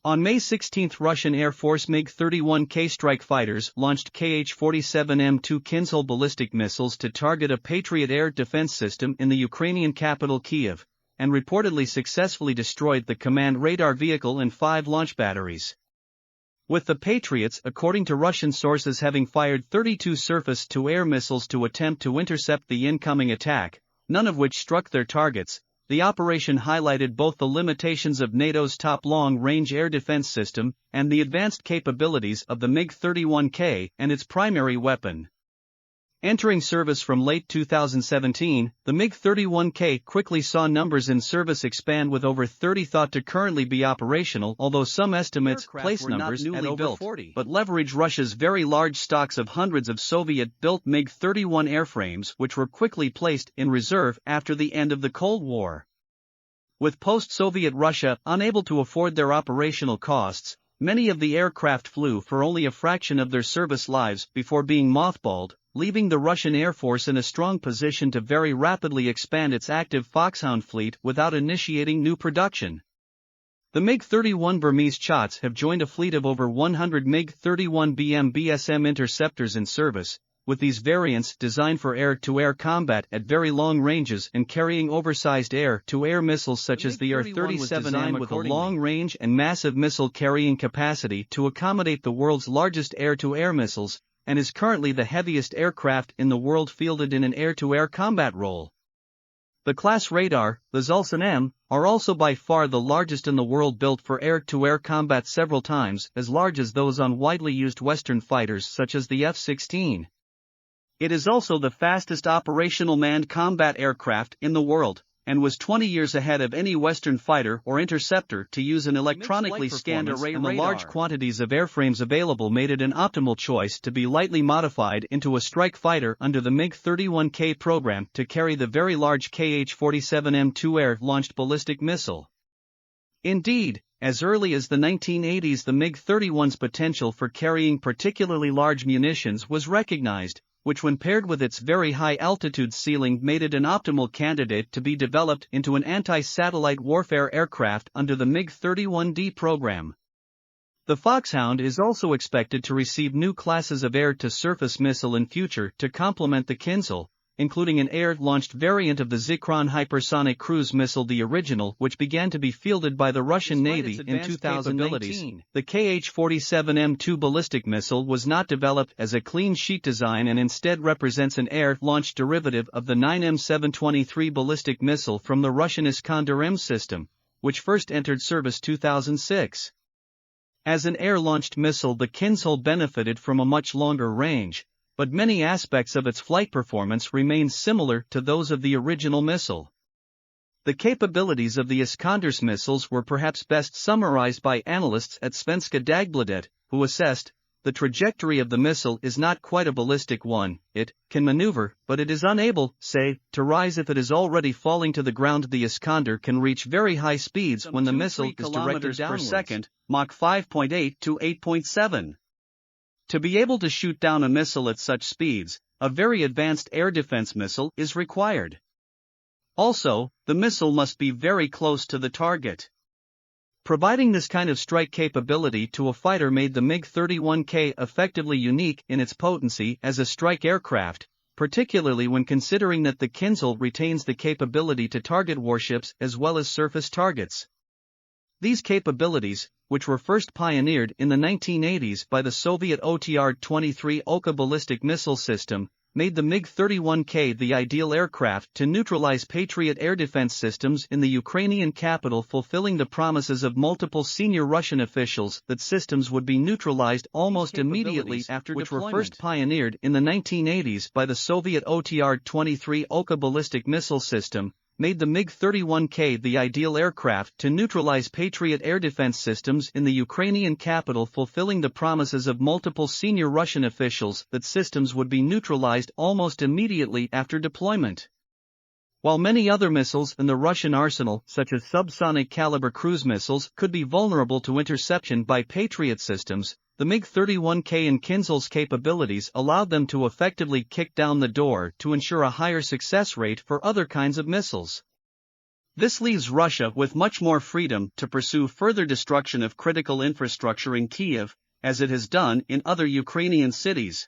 On May 16, Russian Air Force MiG-31K strike fighters launched Kh-47M2 Kinzhal ballistic missiles to target a Patriot air defense system in the Ukrainian capital Kyiv, and reportedly successfully destroyed the command radar vehicle and 5 launch batteries. With the Patriots, according to Russian sources, having fired 32 surface-to-air missiles to attempt to intercept the incoming attack, none of which struck their targets, the operation highlighted both the limitations of NATO's top long-range air defense system and the advanced capabilities of the MiG-31K and its primary weapon. Entering service from late 2017, the MiG-31K quickly saw numbers in service expand, with over 30 thought to currently be operational, although some estimates place numbers at over 40, but leverage Russia's very large stocks of hundreds of Soviet-built MiG-31 airframes which were quickly placed in reserve after the end of the Cold War. With post-Soviet Russia unable to afford their operational costs, many of the aircraft flew for only a fraction of their service lives before being mothballed, leaving the Russian Air Force in a strong position to very rapidly expand its active Foxhound fleet without initiating new production. The MiG-31 Burmese Chots have joined a fleet of over 100 MiG-31 BSM interceptors in service, with these variants designed for air-to-air combat at very long ranges and carrying oversized air-to-air missiles such as the AR-37M, with a long range and massive missile carrying capacity to accommodate the world's largest air-to-air missiles, and is currently the heaviest aircraft in the world fielded in an air-to-air combat role. The class radar, the Zulsan-M, are also by far the largest in the world, built for air-to-air combat, several times as large as those on widely used Western fighters such as the F-16. It is also the fastest operational manned combat aircraft in the world, and was 20 years ahead of any Western fighter or interceptor to use an electronically scanned array, and the large quantities of airframes available made it an optimal choice to be lightly modified into a strike fighter under the MiG-31K program to carry the very large Kh-47M2 air-launched ballistic missile. Indeed, as early as the 1980s, the MiG-31's potential for carrying particularly large munitions was recognized, which, when paired with its very high altitude ceiling, made it an optimal candidate to be developed into an anti-satellite warfare aircraft under the MiG-31D program. The Foxhound is also expected to receive new classes of air-to-surface missile in future to complement the Kinzhal, including an air-launched variant of the Zikron hypersonic cruise missile, the original, which began to be fielded by the Russian Navy in 2019. The Kh-47M2 ballistic missile was not developed as a clean sheet design and instead represents an air-launched derivative of the 9M723 ballistic missile from the Russian Iskander-M system, which first entered service 2006. As an air-launched missile, the Kinzhal benefited from a much longer range, but many aspects of its flight performance remain similar to those of the original missile. The capabilities of the Iskander's missiles were perhaps best summarized by analysts at Svenska Dagbladet, who assessed, "The trajectory of the missile is not quite a ballistic one. It can maneuver, but it is unable, say, to rise if it is already falling to the ground. The Iskander can reach very high speeds when the missile is directed per second, Mach 5.8 to 8.7. To be able to shoot down a missile at such speeds, a very advanced air defense missile is required. Also, the missile must be very close to the target. Providing this kind of strike capability to a fighter made the MiG-31K effectively unique in its potency as a strike aircraft, particularly when considering that the Kinzhal retains the capability to target warships as well as surface targets. These capabilities, which were first pioneered in the 1980s by the Soviet OTR-23 Oka ballistic missile system, made the MiG-31K the ideal aircraft to neutralize Patriot air defense systems in the Ukrainian capital, fulfilling the promises of multiple senior Russian officials that systems would be neutralized almost immediately after deployment. Which were first pioneered in the 1980s by the Soviet OTR-23 Oka ballistic missile system, made the MiG-31K the ideal aircraft to neutralize Patriot air defense systems in the Ukrainian capital, fulfilling the promises of multiple senior Russian officials that systems would be neutralized almost immediately after deployment. While many other missiles in the Russian arsenal, such as subsonic caliber cruise missiles, could be vulnerable to interception by Patriot systems, the MiG-31K and Kinzhal's capabilities allowed them to effectively kick down the door to ensure a higher success rate for other kinds of missiles. This leaves Russia with much more freedom to pursue further destruction of critical infrastructure in Kyiv, as it has done in other Ukrainian cities.